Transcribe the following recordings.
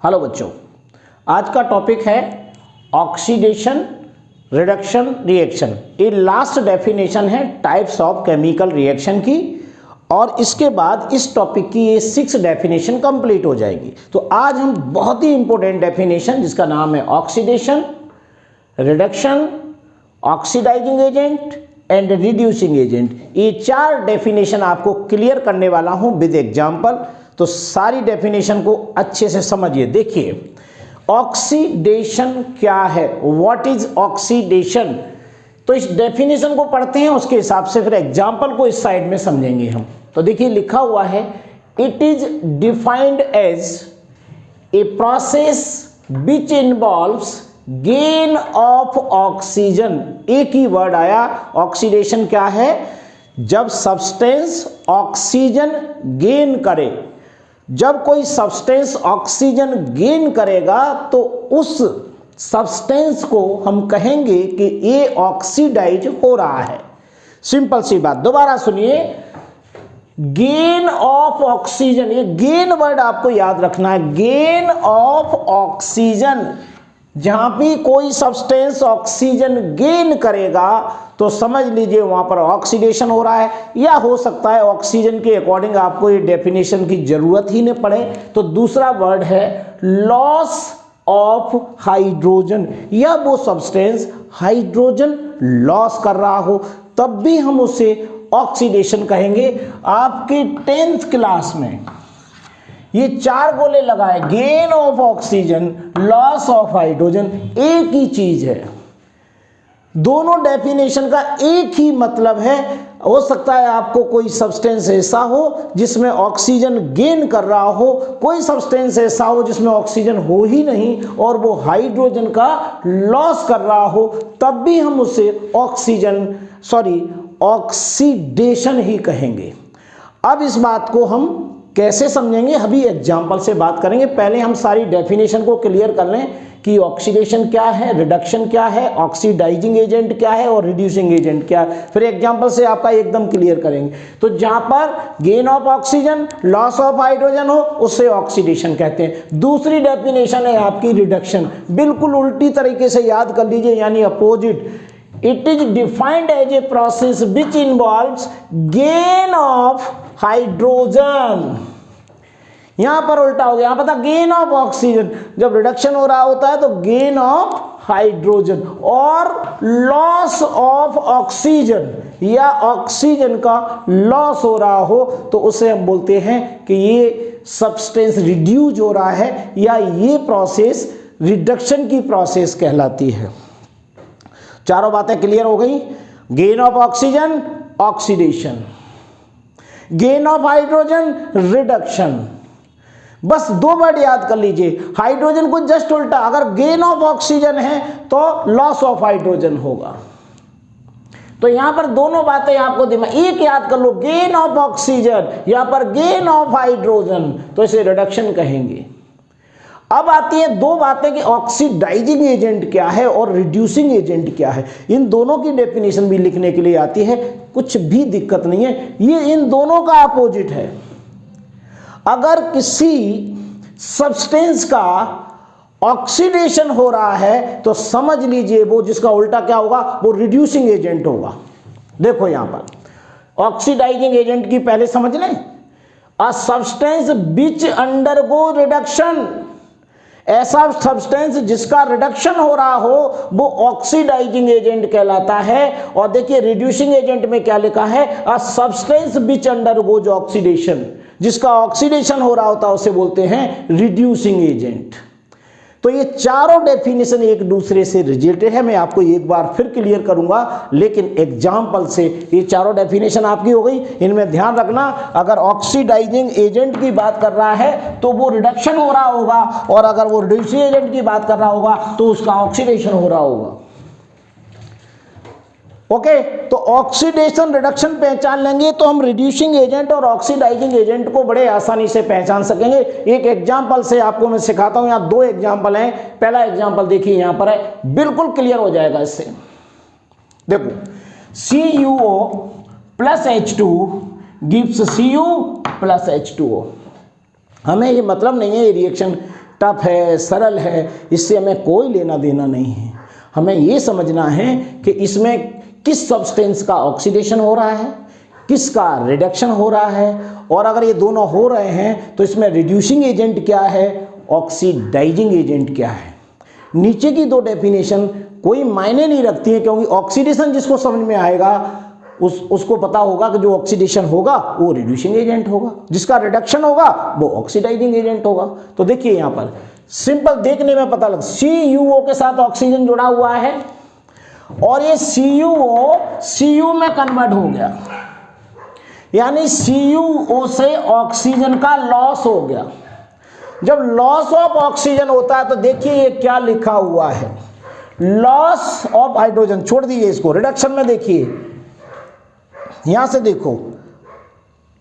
Hello बच्चों, आज का टॉपिक है ऑक्सीडेशन रिडक्शन रिएक्शन। ये लास्ट डेफिनेशन है टाइप्स ऑफ केमिकल रिएक्शन की, और इसके बाद इस टॉपिक की ये 6 डेफिनेशन कंप्लीट हो जाएगी। तो आज हम बहुत ही इंपॉर्टेंट डेफिनेशन जिसका नाम है oxidation, reduction, oxidising agent and reducing agent, ये 4 डेफिनेशन आपको क्लियर करने वाला हूं विद एग्जाम्पल। तो सारी डेफिनेशन को अच्छे से समझिए। देखिए, ऑक्सीडेशन क्या है, व्हाट इज ऑक्सीडेशन। तो इस डेफिनेशन को पढ़ते हैं, उसके हिसाब से फिर एग्जाम्पल को इस साइड में समझेंगे हम। तो देखिए लिखा हुआ है, it is defined as a process which involves gain of oxygen. एक ही वर्ड आया, ऑक्सीडेशन क्या है, जब सब्सटेंस ऑक्सीजन गेन करे। जब कोई सब्सटेंस ऑक्सीजन गेन करेगा तो उस सब्सटेंस को हम कहेंगे कि ये ऑक्सीडाइज हो रहा है। सिंपल सी बात, दोबारा सुनिए, गेन ऑफ ऑक्सीजन, ये गेन वर्ड आपको याद रखना है, गेन ऑफ ऑक्सीजन। जहां भी कोई सब्सटेंस ऑक्सीजन गेन करेगा तो समझ लीजिए वहां पर ऑक्सीडेशन हो रहा है, या हो सकता है ऑक्सीजन के अकॉर्डिंग आपको ये डेफिनेशन की जरूरत ही नहीं पड़े। तो दूसरा वर्ड है लॉस ऑफ हाइड्रोजन, या वो सब्सटेंस हाइड्रोजन लॉस कर रहा हो तब भी हम उसे ऑक्सीडेशन कहेंगे। आपके 10th क्लास में ये 4 गोले लगाए, gain of oxygen, loss of hydrogen, एक ही चीज है। दोनों डेफिनेशन का एक ही मतलब है। हो सकता है आपको कोई सब्सटेंस ऐसा हो जिसमें ऑक्सीजन गेन कर रहा हो, कोई सब्सटेंस ऐसा हो जिसमें ऑक्सीजन हो ही नहीं और वो हाइड्रोजन का लॉस कर रहा हो, तब भी हम उसे ऑक्सीडेशन ही कहेंगे। अब इस बात को हम कैसे समझेंगे, अभी एग्जाम्पल से बात करेंगे। पहले हम सारी डेफिनेशन को क्लियर कर लें कि ऑक्सीडेशन क्या है, रिडक्शन क्या है, ऑक्सीडाइजिंग एजेंट क्या है और रिड्यूसिंग एजेंट क्या है। फिर एग्जाम्पल से आपका एकदम क्लियर करेंगे। तो जहां पर gain of oxygen, loss of hydrogen हो उसे ऑक्सीडेशन कहते हैं। दूसरी डेफिनेशन है आपकी रिडक्शन, बिल्कुल उल्टी तरीके से याद कर लीजिए, यानी opposite. It is defined as a process which involves gain of hydrogen. यहां पर उल्टा हो गया, यहां पता गेन ऑफ ऑक्सीजन, जब रिडक्शन हो रहा होता है तो गेन ऑफ हाइड्रोजन, और लॉस ऑफ ऑक्सीजन या ऑक्सीजन का लॉस हो रहा हो तो उसे हम बोलते हैं कि ये सब्सटेंस रिड्यूस हो रहा है, या ये प्रोसेस रिडक्शन की प्रोसेस कहलाती है। चारों बातें क्लियर हो गई। Gain of oxygen oxidation, gain of hydrogen reduction. बस 2 वर्ड याद कर लीजिए, हाइड्रोजन को जस्ट उल्टा, अगर गेन ऑफ ऑक्सीजन है तो लॉस ऑफ हाइड्रोजन होगा। तो यहां पर दोनों बातें आपको दिमाग, एक याद कर लो, गेन ऑफ ऑक्सीजन, यहां पर गेन ऑफ हाइड्रोजन, तो इसे रिडक्शन कहेंगे। अब आती है 2 बातें कि ऑक्सीडाइजिंग एजेंट क्या है और रिड्यूसिंग एजेंट क्या है। इन दोनों की डेफिनेशन भी लिखने के लिए आती है, कुछ भी दिक्कत नहीं है, ये इन दोनों का अपोजिट है। अगर किसी सब्सटेंस का ऑक्सीडेशन हो रहा है तो समझ लीजिए वो जिसका उल्टा क्या होगा, वो रिड्यूसिंग एजेंट होगा। देखो यहां पर ऑक्सीडाइजिंग एजेंट की पहले समझ लें, a substance which undergo reduction, ऐसा सब्सटेंस जिसका रिडक्शन हो रहा हो वो ऑक्सीडाइजिंग एजेंट कहलाता है। और देखिए रिड्यूसिंग एजेंट में क्या लिखा है, a substance which undergoes oxidation, जिसका ऑक्सीडेशन हो रहा होता है उसे बोलते हैं रिड्यूसिंग एजेंट। तो ये चारों डेफिनेशन एक दूसरे से रिलेटेड है, मैं आपको एक बार फिर क्लियर करूंगा, लेकिन एग्जाम्पल से। ये चारों डेफिनेशन आपकी हो गई, इनमें ध्यान रखना, अगर ऑक्सीडाइजिंग एजेंट की बात कर रहा है तो वो रिडक्शन हो रहा होगा, और अगर वो रिड्यूसिंग एजेंट की बात कर रहा होगा तो उसका ऑक्सीडेशन हो रहा होगा। ओके, तो ऑक्सीडेशन रिडक्शन पहचान लेंगे तो हम रिड्यूसिंग एजेंट और ऑक्सीडाइजिंग एजेंट को बड़े आसानी से पहचान सकेंगे। एक एग्जांपल से आपको मैं सिखाता हूं, यहां 2 एग्जांपल हैं। पहला एग्जांपल देखिए यहां पर है, बिल्कुल क्लियर हो जाएगा इससे। देखो, CuO plus H2 gives Cu plus H2O। हमें ये मतलब नहीं है ये रिएक्शन टफ है, सरल है, इससे हमें कोई लेना देना नहीं है। हमें ये समझना है कि इसमें किस सब्सटेंस का ऑक्सीडेशन हो रहा है, किसका रिडक्शन हो रहा है, और अगर ये दोनों हो रहे हैं तो इसमें रिड्यूसिंग एजेंट क्या है, ऑक्सीडाइजिंग एजेंट क्या है। नीचे की दो डेफिनेशन कोई मायने नहीं रखती है, क्योंकि ऑक्सीडेशन जिसको समझ में आएगा उसको पता होगा कि जो ऑक्सीडेशन होगा वो रिड्यूसिंग एजेंट होगा, जिसका रिडक्शन होगा वो ऑक्सीडाइजिंग एजेंट होगा। तो देखिए यहाँ पर सिंपल देखने में पता लग, CuO के साथ ऑक्सीजन जुड़ा हुआ है और ये CuO Cu में कन्वर्ट हो गया, यानी CuO से ऑक्सीजन का लॉस हो गया। जब लॉस ऑफ ऑक्सीजन होता है तो देखिए ये क्या लिखा हुआ है, लॉस ऑफ हाइड्रोजन। छोड़ दीजिए इसको, रिडक्शन में देखिए, यहां से देखो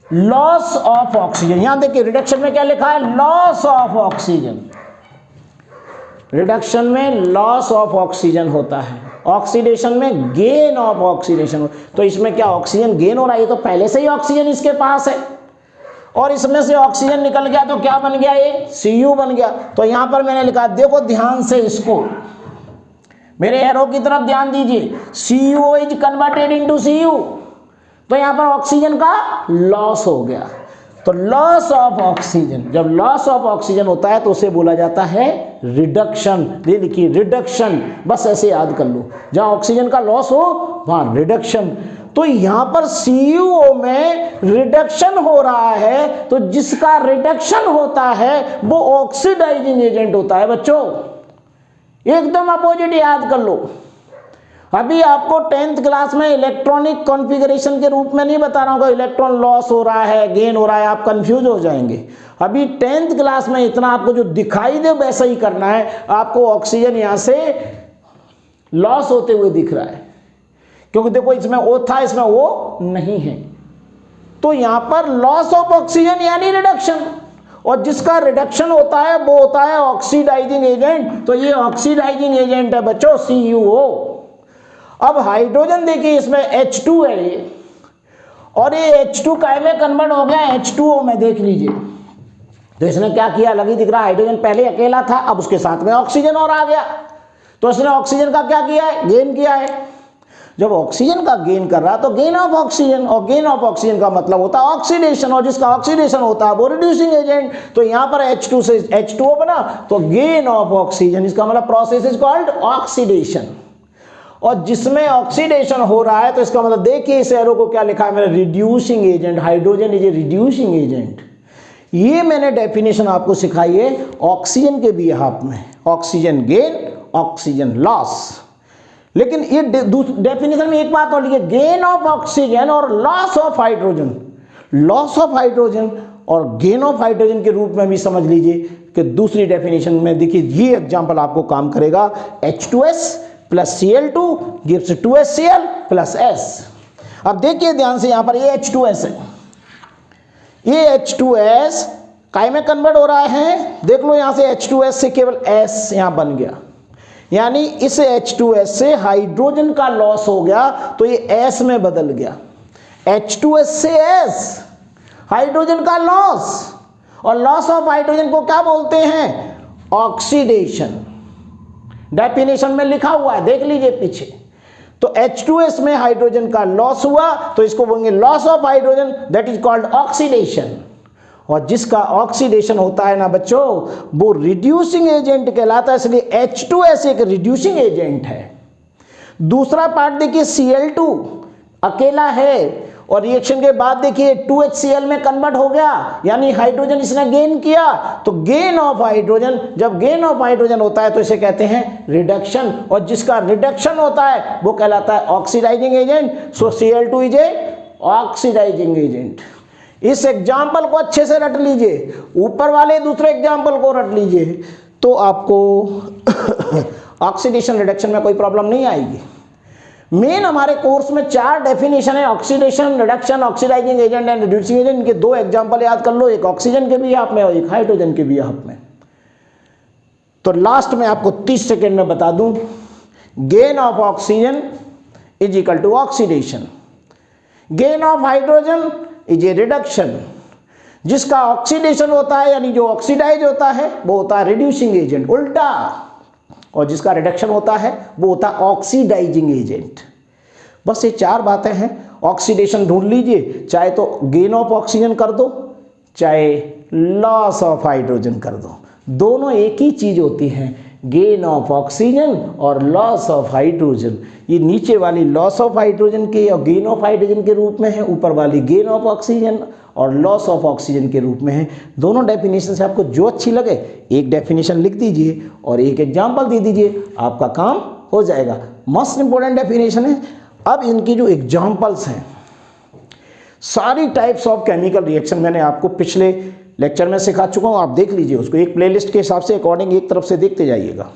लॉस ऑफ ऑक्सीजन, यहां देखिए रिडक्शन में क्या लिखा है, लॉस ऑफ ऑक्सीजन। रिडक्शन में लॉस ऑफ ऑक्सीजन होता है, ऑक्सीडेशन में गेन ऑफ ऑक्सीडेशन। तो इसमें क्या ऑक्सीजन गेन हो रहा है, ये तो पहले से ही ऑक्सीजन इसके पास है और इसमें से ऑक्सीजन निकल गया तो क्या बन गया, ये Cu बन गया। तो यहां पर मैंने लिखा, देखो ध्यान से, इसको मेरे एरो की तरफ ध्यान दीजिए, CO is converted into Cu, तो यहां पर ऑक्सीजन का लॉस हो गया। तो लॉस ऑफ ऑक्सीजन, जब लॉस ऑफ ऑक्सीजन होता है तो उसे बोला जाता है रिडक्शन। ये लिखिए रिडक्शन, बस ऐसे याद कर लो, जहां ऑक्सीजन का लॉस हो वहां रिडक्शन। तो यहां पर CuO में रिडक्शन हो रहा है, तो जिसका रिडक्शन होता है वो ऑक्सीडाइजिंग एजेंट होता है। बच्चों एकदम अपोजिट याद कर लो। अभी आपको 10th क्लास में इलेक्ट्रॉनिक कॉन्फ़िगरेशन के रूप में नहीं बता रहा हूँ कि इलेक्ट्रॉन लॉस हो रहा है, गेन हो रहा है, आप कंफ्यूज हो जाएंगे। अभी 10th क्लास में इतना आपको जो दिखाई दे वैसा ही करना है। आपको ऑक्सीजन यहाँ से लॉस होते हुए दिख रहा है, क्योंकि देखो इसमें O था, इसमें O नहीं है। तो यहाँ पर लॉस ऑफ ऑक्सीजन यानी रिडक्शन, और जिसका रिडक्शन होता है वो होता है ऑक्सीडाइजिंग एजेंट। तो ये ऑक्सीडाइजिंग एजेंट है बच्चों CuO। अब हाइड्रोजन देखिए, इसमें H2 है ये, और ये H2 काय में कन्वर्ट हो गया, H2O में, देख लीजिए। तो इसने क्या किया, अलग ही दिख रहा है, हाइड्रोजन पहले अकेला था, अब उसके साथ में ऑक्सीजन और आ गया। तो इसने ऑक्सीजन का क्या किया है, गेन किया है। जब ऑक्सीजन का गेन कर रहा है तो गेन ऑफ ऑक्सीजन, और गेन ऑफ ऑक्सीजन का मतलब होता है ऑक्सीडेशन, और जिसका ऑक्सीडेशन होता है वो रिड्यूसिंग एजेंट। तो यहाँ पर H2 से H2O बना, तो गेन ऑफ ऑक्सीजन, इसका मतलब प्रोसेस इज कॉल्ड ऑक्सीडेशन। और जिसमें ऑक्सीडेशन हो रहा है तो इसका मतलब देखिए इस एरो को क्या लिखा है मैंने, reducing agent. Hydrogen is a reducing agent. ये मैंने डेफिनेशन आपको सिखाई है ऑक्सीजन के बिहाफ में, ऑक्सीजन गेन, ऑक्सीजन लॉस। लेकिन ये डेफिनेशन में एक बात और लिखिए, गेन ऑफ ऑक्सीजन और loss of hydrogen. Loss of hydrogen और गेन ऑफ हाइड्रोजन के रूप में भी समझ लीजिए कि दूसरी डेफिनेशन में देखिए, ये एग्जांपल आपको काम करेगा। H2S plus Cl2 gives 2HCl plus S। अब देखिए ध्यान से, यहां पर ये H2S है, ये H2S काय में कन्वर्ट हो रहा है, देख लो यहां से H2S से केवल S यहां बन गया, यानी इस H2S से हाइड्रोजन का लॉस हो गया तो ये S में बदल गया। H2S से S, हाइड्रोजन का लॉस, और लॉस ऑफ हाइड्रोजन को क्या बोलते हैं, ऑक्सीडेशन। डेफिनेशन में लिखा हुआ है, देख लीजिए पीछे। तो H2S में हाइड्रोजन का लॉस हुआ तो इसको बोलेंगे loss of hydrogen, that is called oxidation. और जिसका ऑक्सीडेशन होता है ना बच्चों, वो रिड्यूसिंग एजेंट कहलाता है, इसलिए H2S एक रिड्यूसिंग एजेंट है। दूसरा पार्ट देखिए, Cl2 अकेला है और रिएक्शन के बाद देखिए 2HCl में कन्वर्ट हो गया, यानी हाइड्रोजन इसने गेन किया। तो गेन ऑफ हाइड्रोजन, जब गेन ऑफ हाइड्रोजन होता है तो इसे कहते हैं रिडक्शन, और जिसका रिडक्शन होता है वो कहलाता है oxidising agent. So Cl2 is a oxidising agent. इस एग्जाम्पल को अच्छे से रट लीजिए, ऊपर वाले दूसरे एग्जाम्पल को रट लीजिए, तो आपको ऑक्सीडेशन रिडक्शन में कोई प्रॉब्लम नहीं आएगी। मेन हमारे कोर्स में 4 डेफिनेशन है, oxidation, reduction, oxidising agent and reducing agent. इनके 2 एग्जाम्पल याद कर लो, एक ऑक्सीजन के बिहाफ में और एक हाइड्रोजन के बिहाफ में। तो लास्ट में आपको 30 सेकेंड में बता दूं, gain of oxygen is equal to oxidation, gain of hydrogen is a reduction, जिसका ऑक्सीडेशन होता है यानी जो ऑक्सीडाइज होता है वो होता है रिड्यूसिंग एजेंट, उल्टा, और जिसका रिडक्शन होता है वो होता है ऑक्सीडाइजिंग एजेंट। बस ये 4 बातें हैं। ऑक्सीडेशन ढूंढ लीजिए, चाहे तो गेन ऑफ ऑक्सीजन कर दो चाहे लॉस ऑफ हाइड्रोजन कर दो, दोनों एक ही चीज होती है, गेन ऑफ ऑक्सीजन और लॉस ऑफ हाइड्रोजन। ये नीचे वाली लॉस ऑफ हाइड्रोजन के और गेन ऑफ हाइड्रोजन के रूप में है, ऊपर वाली गेन ऑफ ऑक्सीजन और लॉस ऑफ ऑक्सीजन के रूप में है। दोनों डेफिनेशन से आपको जो अच्छी लगे एक डेफिनेशन लिख दीजिए और एक एग्जाम्पल दे दीजिए, आपका काम हो जाएगा। मोस्ट इंपॉर्टेंट डेफिनेशन है। अब इनकी जो एग्जाम्पल्स हैं, सारी टाइप्स ऑफ केमिकल रिएक्शन मैंने आपको पिछले लेक्चर में सिखा चुका हूं, आप देख लीजिए उसको, एक प्लेलिस्ट के हिसाब से अकॉर्डिंग एक तरफ से देखते जाइएगा।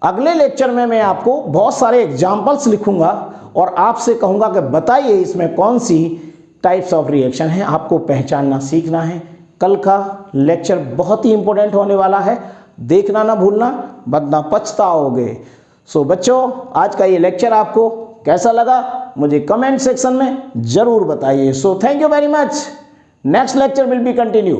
अगले लेक्चर में मैं आपको बहुत सारे एग्जाम्पल्स लिखूंगा और आपसे कहूंगा कि बताइए इसमें कौन सी टाइप्स ऑफ रिएक्शन है, आपको पहचानना सीखना है। कल का लेक्चर बहुत ही इंपॉर्टेंट होने वाला है, देखना ना भूलना वरना पछताओगे। सो बच्चों, आज का ये लेक्चर आपको कैसा लगा मुझे कमेंट सेक्शन में जरूर बताइए। So thank you very much. Next lecture will be continue.